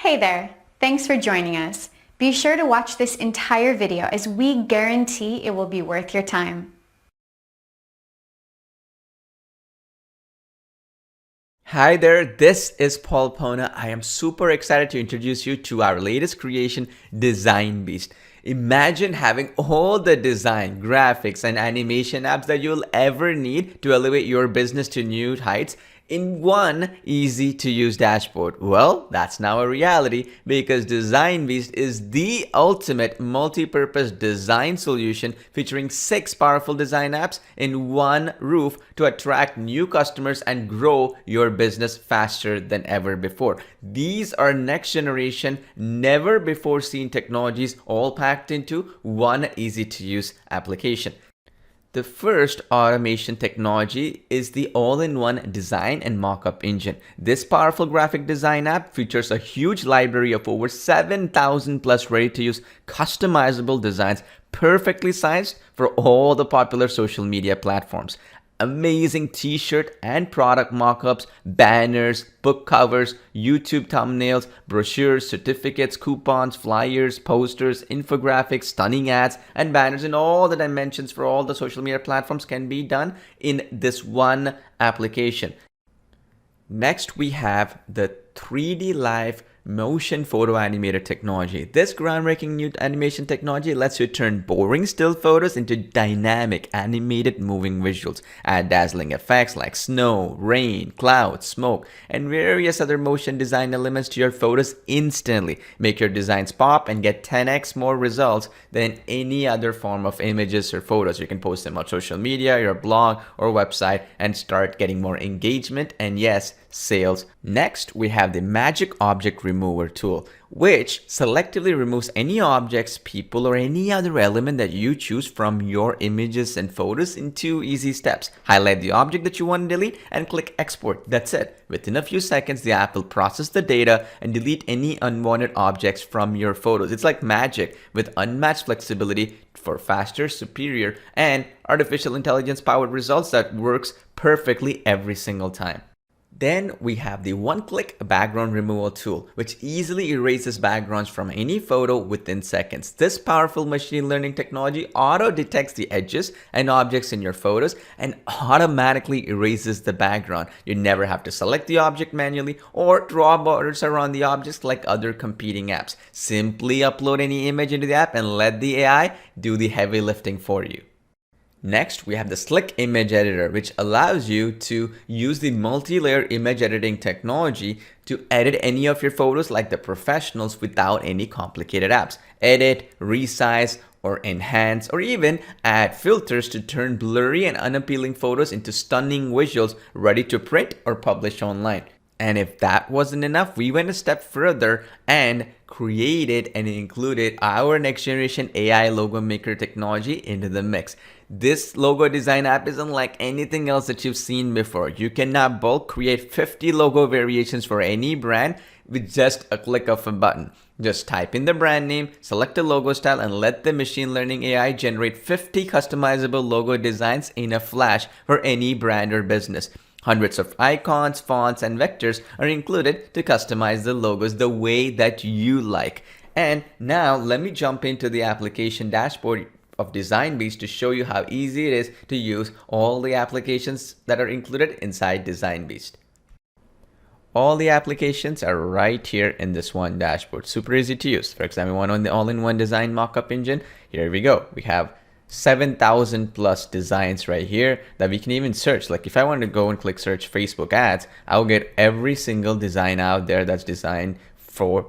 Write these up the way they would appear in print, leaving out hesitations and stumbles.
Hey there, thanks for joining us. Be sure to watch this entire video as we guarantee it will be worth your time. Hi there, this is Paul Pona. I am super excited to introduce you to our latest creation, DesignBeast. Imagine having all the design, graphics, and animation apps that you'll ever need to elevate your business to new heights in one easy to use dashboard. Well, that's now a reality because DesignBeast is the ultimate multi-purpose design solution featuring 6 powerful design apps in one roof to attract new customers and grow your business faster than ever before. These are next generation, never before seen technologies all packed into one easy to use application. The first automation technology is the all-in-one design and mockup engine. This powerful graphic design app features a huge library of over 7,000 plus ready-to-use customizable designs perfectly sized for all the popular social media platforms. Amazing t-shirt and product mockups, banners, book covers, YouTube thumbnails, brochures, certificates, coupons, flyers, posters, infographics, stunning ads, and banners in all the dimensions for all the social media platforms can be done in this one application. Next, we have the 3D Live motion photo animator technology. This groundbreaking new animation technology lets you turn boring still photos into dynamic animated moving visuals. Add dazzling effects like snow, rain, clouds, smoke, and various other motion design elements to your photos instantly. Make your designs pop and get 10x more results than any other form of images or photos. You can post them on social media, your blog, or website and start getting more engagement and yes, sales. Next, we have the Magic Object Remover tool, which selectively removes any objects, people, or any other element that you choose from your images and photos in 2 easy steps. Highlight the object that you want to delete and click export. That's it. Within a few seconds, the app will process the data and delete any unwanted objects from your photos. It's like magic with unmatched flexibility for faster, superior, and artificial intelligence powered results that works perfectly every single time. Then we have the one-click background removal tool, which easily erases backgrounds from any photo within seconds. This powerful machine learning technology auto-detects the edges and objects in your photos and automatically erases the background. You never have to select the object manually or draw borders around the objects like other competing apps. Simply upload any image into the app and let the AI do the heavy lifting for you. Next, we have the Slick Image Editor, which allows you to use the multi-layer image editing technology to edit any of your photos like the professionals without any complicated apps. Edit, resize, or enhance, or even add filters to turn blurry and unappealing photos into stunning visuals ready to print or publish online. And if that wasn't enough, we went a step further and created and included our next generation AI logo maker technology into the mix. This logo design app is unlike anything else that you've seen before. You can now bulk create 50 logo variations for any brand with just a click of a button. Just type in the brand name, select a logo style, and let the machine learning AI generate 50 customizable logo designs in a flash for any brand or business. Hundreds of icons, fonts, and vectors are included to customize the logos the way that you like. And now let me jump into the application dashboard of DesignBeast to show you how easy it is to use all the applications that are included inside DesignBeast. All the applications are right here in this one dashboard. Super easy to use. For example, one on the all-in-one design mockup engine. Here we go. We have 7,000 plus designs right here that we can even search. Like if I want to go and click search Facebook ads, I'll get every single design out there that's designed for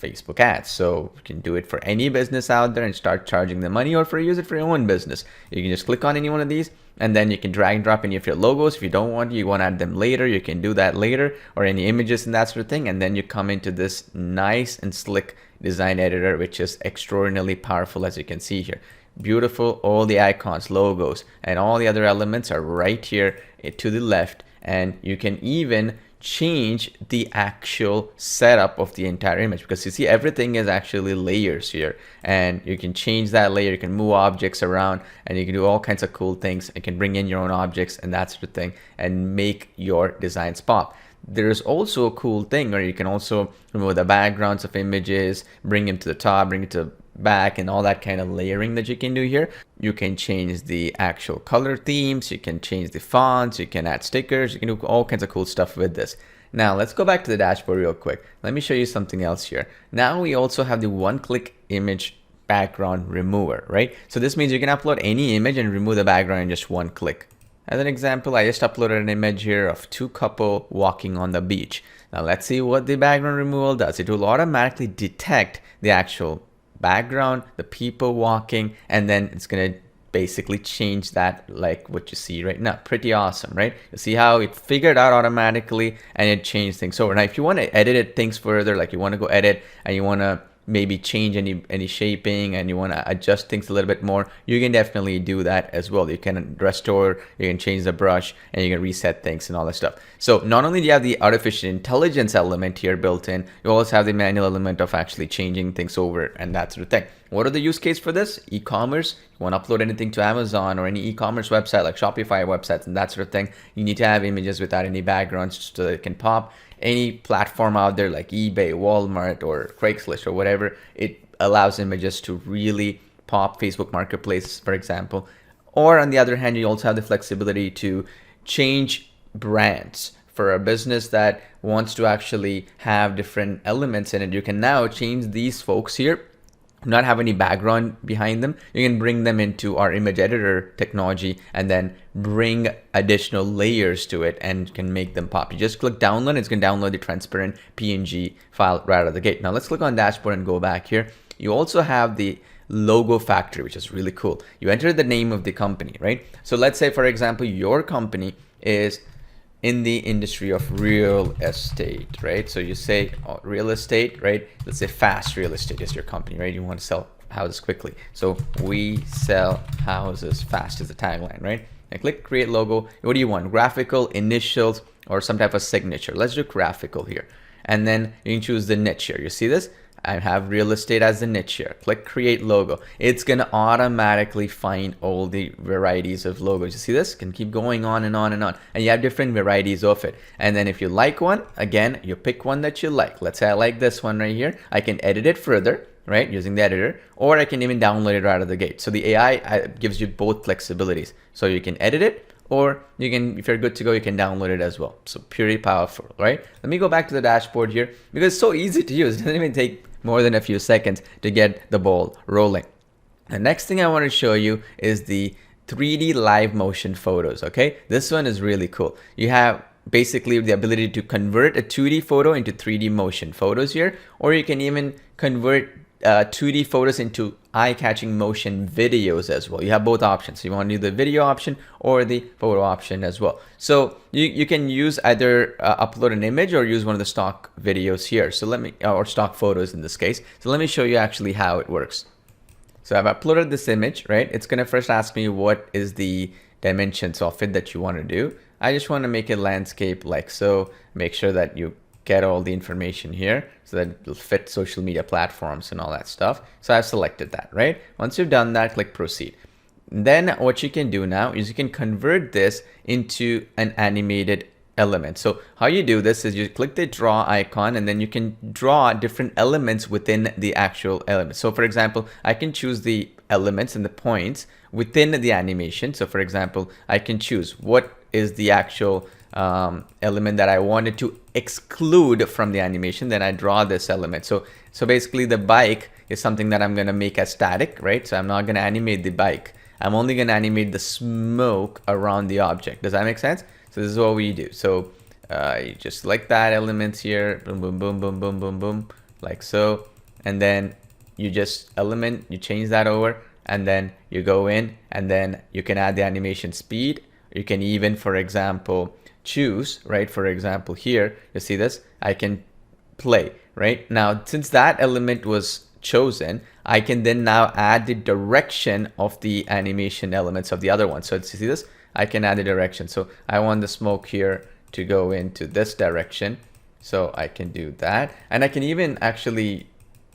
Facebook ads. So you can do it for any business out there and start charging them money, or use it for your own business. You can just click on any one of these and then you can drag and drop any of your logos. If you don't want, you want to add them later, you can do that later, or any images and that sort of thing. And then you come into this nice and slick design editor, which is extraordinarily powerful, as you can see here. Beautiful. All the icons, logos, and all the other elements are right here to the left, and you can even change the actual setup of the entire image, because you see everything is actually layers here, and you can change that layer, you can move objects around, and you can do all kinds of cool things. You can bring in your own objects and that sort of thing and make your designs pop. there's also a cool thing where you can also remove the backgrounds of images, bring them to the top, bring it to back, and all that kind of layering that you can do here. You can change the actual color themes, you can change the fonts, you can add stickers, you can do all kinds of cool stuff with this. Now let's go back to the dashboard real quick. Let me show you something else here. Now we also have the one-click image background remover, right? So this means you can upload any image and remove the background in just one click. As an example, I just uploaded an image here of two couple walking on the beach. Now let's see what the background removal does. It will automatically detect the actual background, the people walking, and then it's going to basically change that like what you see right now. Pretty awesome, right? You see how it figured out automatically and it changed things over. Now if you want to edit it things further, like you want to go edit and you want to maybe change any shaping and you want to adjust things a little bit more, you can definitely do that as well. You can restore, you can change the brush, and you can reset things and all that stuff. So not only do you have the artificial intelligence element here built in, you also have the manual element of actually changing things over and that sort of thing. What are the use case for this? E-commerce. You want to upload anything to Amazon or any e-commerce website like Shopify websites and that sort of thing. You need to have images without any backgrounds so that it can pop. Any platform out there like eBay, Walmart, or Craigslist or whatever, it allows images to really pop. Facebook Marketplace, for example. Or on the other hand, you also have the flexibility to change brands. For a business that wants to actually have different elements in it, you can now change these folks here, not have any background behind them. You can bring them into our image editor technology and then bring additional layers to it and can make them pop. You just click download, it's going to download the transparent PNG file right out of the gate. Now let's click on dashboard and go back here. You also have the logo factory, which is really cool. You enter the name of the company, right? So let's say, for example, your company is in the industry of real estate, right? So you say real estate, right? Let's say Fast Real Estate is your company, right? You want to sell houses quickly. So we sell houses fast is the tagline, right? And click create logo. What do you want? Graphical, initials, or some type of signature. Let's do graphical here. And then you can choose the niche here. You see this? I have real estate as the niche here. Click create logo. It's going to automatically find all the varieties of logos. You see this? Can keep going on and on and on. And you have different varieties of it. And then if you like one, again, you pick one that you like. Let's say I like this one right here. I can edit it further, right? Using the editor, or I can even download it right out of the gate. So the AI gives you both flexibilities. So you can edit it, or you can, if you're good to go, you can download it as well. So purely powerful, right? Let me go back to the dashboard here because it's so easy to use. It doesn't even take more than a few seconds to get the ball rolling. The next thing I want to show you is the 3D live motion photos, okay? This one is really cool. You have basically the ability to convert a 2D photo into 3D motion photos here, or you can even convert 2D photos into eye-catching motion videos as well. You have both options. So you want to do the video option or the photo option as well. So you can use either upload an image or use one of the stock videos here. So let me, or stock photos in this case. So let me show you actually how it works. So I've uploaded this image, right? It's going to first ask me what is the dimensions of it that you want to do. I just want to make it landscape like so. Make sure that you get all the information here so that it'll fit social media platforms and all that stuff. So I've selected that, right? Once you've done that, click proceed. Then what you can do now is you can convert this into an animated element. So how you do this is you click the draw icon and then you can draw different elements within the actual element. So for example, I can choose the elements and the points within the animation. So for example, I can choose what is the actual element that I wanted to exclude from the animation. Then I draw this element. So basically the bike is something that I'm going to make as static, right? So I'm not going to animate the bike. I'm only going to animate the smoke around the object. Does that make sense? So this is what we do. So you just select that element here, boom, boom, boom, boom, boom, boom, boom, like so. And then you just element, you change that over, and then you go in and then you can add the animation speed. You can even, for example, choose, right? For example, here, you see this, I can play, right? Now, since that element was chosen, I can then now add the direction of the animation elements of the other one. So you see this, I can add the direction. So I want the smoke here to go into this direction. So I can do that. And I can even actually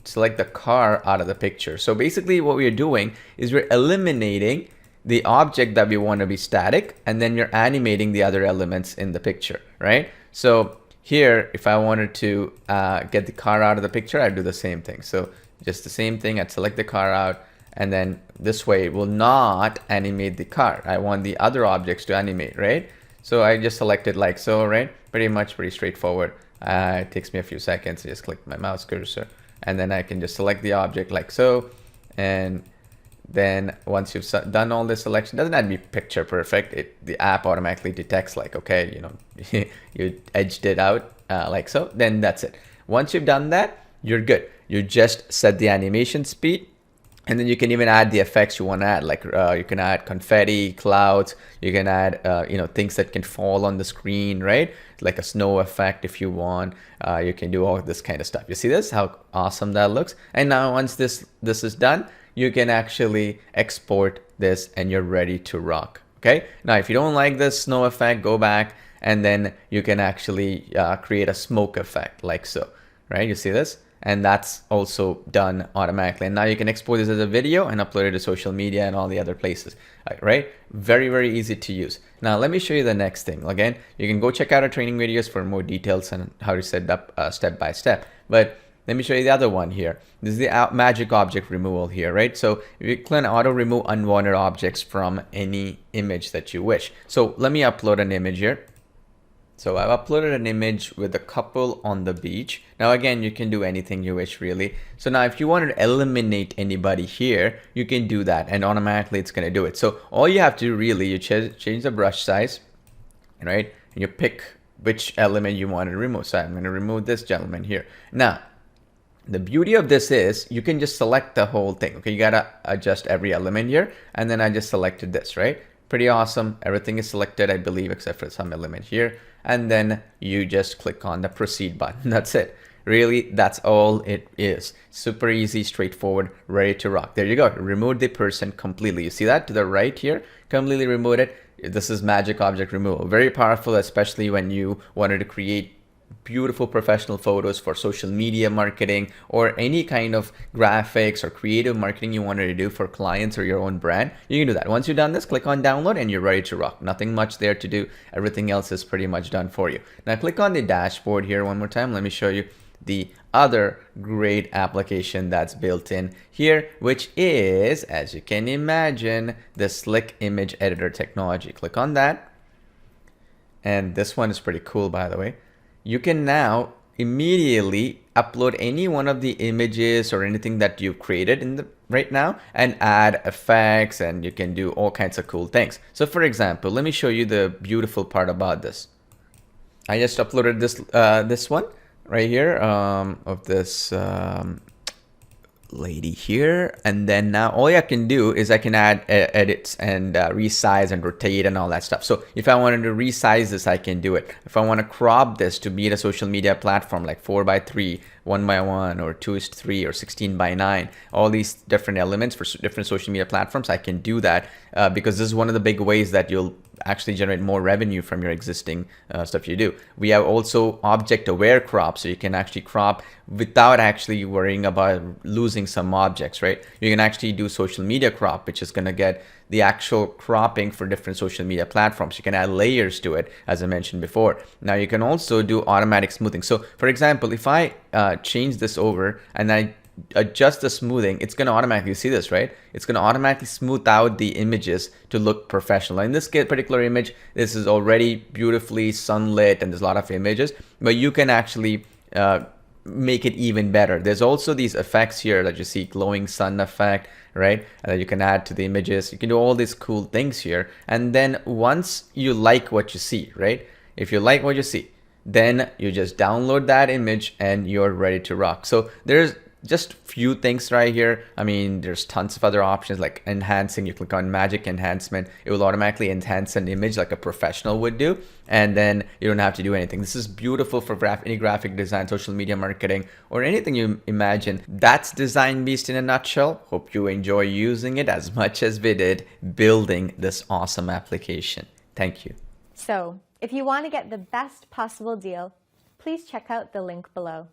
select the car out of the picture. So basically what we're doing is we're eliminating the object that we want to be static, and then you're animating the other elements in the picture, right? So Here, if I wanted to get the car out of the picture, I'd do the same thing. So just the same thing, I'd select the car out, and then this way it will not animate the car. I want the other objects to animate, right? So I just select it like so, right? Pretty straightforward. It takes me a few seconds to just click my mouse cursor, and then I can just select the object like so. And then once you've done all this selection, doesn't have to be picture perfect. The app automatically detects like, okay, you know, you edged it out like so. Then that's it. Once you've done that, you're good. You just set the animation speed. And then you can even add the effects you want to add, like you can add confetti, clouds, you can add, you know, things that can fall on the screen, right? Like a snow effect if you want. You can do all this kind of stuff. You see this, how awesome that looks? And now once this is done, you can actually export this and you're ready to rock, okay? Now, if you don't like this snow effect, go back and then you can actually create a smoke effect like so, right? You see this? And that's also done automatically. And now you can export this as a video and upload it to social media and all the other places, right? Very easy to use. Now, let me show you the next thing. Again, you can go check out our training videos for more details on how to set up step by step. But let me show you the other one here. This is the magic object removal here, right? So you can auto remove unwanted objects from any image that you wish. So let me upload an image here. So I've uploaded an image with a couple on the beach. Now again, you can do anything you wish really. So now if you wanted to eliminate anybody here, you can do that and automatically it's going to do it. So all you have to do really, you change the brush size, right? And you pick which element you want to remove. So I'm going to remove this gentleman here. Now, the beauty of this is you can just select the whole thing. Okay, you got to adjust every element here. And then I just selected this, right? Pretty awesome. Everything is selected, I believe, except for some element here. And then you just click on the proceed button. That's it. Really, that's all it is. Super easy, straightforward, ready to rock. There you go. Remove the person completely. You see that to the right here? Completely remove it. This is magic object removal. Very powerful, especially when you wanted to create beautiful professional photos for social media marketing or any kind of graphics or creative marketing you wanted to do for clients or your own brand. You can do that. Once you've done this, click on download and you're ready to rock. Nothing much there to do. Everything else is pretty much done for you. Now click on the dashboard here one more time. Let me show you the other great application that's built in here, which is, as you can imagine, the Slick Image Editor technology. Click on that. And this one is pretty cool, by the way. You can now immediately upload any one of the images or anything that you've created in the right now and add effects, and you can do all kinds of cool things. So for example, let me show you the beautiful part about this. I just uploaded this this one right here of this lady here, and then now all I can do is I can add edits and resize and rotate and all that stuff. So if I wanted to resize this, I can do it. If I want to crop this to meet a social media platform like 4:3, 1:1, or 2:3, or 16:9, all these different elements for different social media platforms, I can do that because this is one of the big ways that you'll actually generate more revenue from your existing stuff you do. We have also object aware crop, so you can actually crop without actually worrying about losing some objects, right? You can actually do social media crop, which is going to get the actual cropping for different social media platforms. You can add layers to it, as I mentioned before. Now you can also do automatic smoothing. So for example, if I change this over and I adjust the smoothing, it's going to automatically, see this, right? It's going to automatically smooth out the images to look professional. In this particular image, this is already beautifully sunlit and there's a lot of images, but you can actually make it even better. There's also these effects here that you see, glowing sun effect, right? That you can add to the images. You can do all these cool things here. And then once you like what you see, right? If you like what you see, then you just download that image and you're ready to rock. So there's just few things right here. I mean, there's tons of other options like enhancing. You click on magic enhancement, it will automatically enhance an image like a professional would do, and then you don't have to do anything. This is beautiful for any graphic design, social media marketing, or anything you imagine. That's DesignBeast in a nutshell. Hope you enjoy using it as much as we did building this awesome application. Thank you. So, if you want to get the best possible deal, please check out the link below.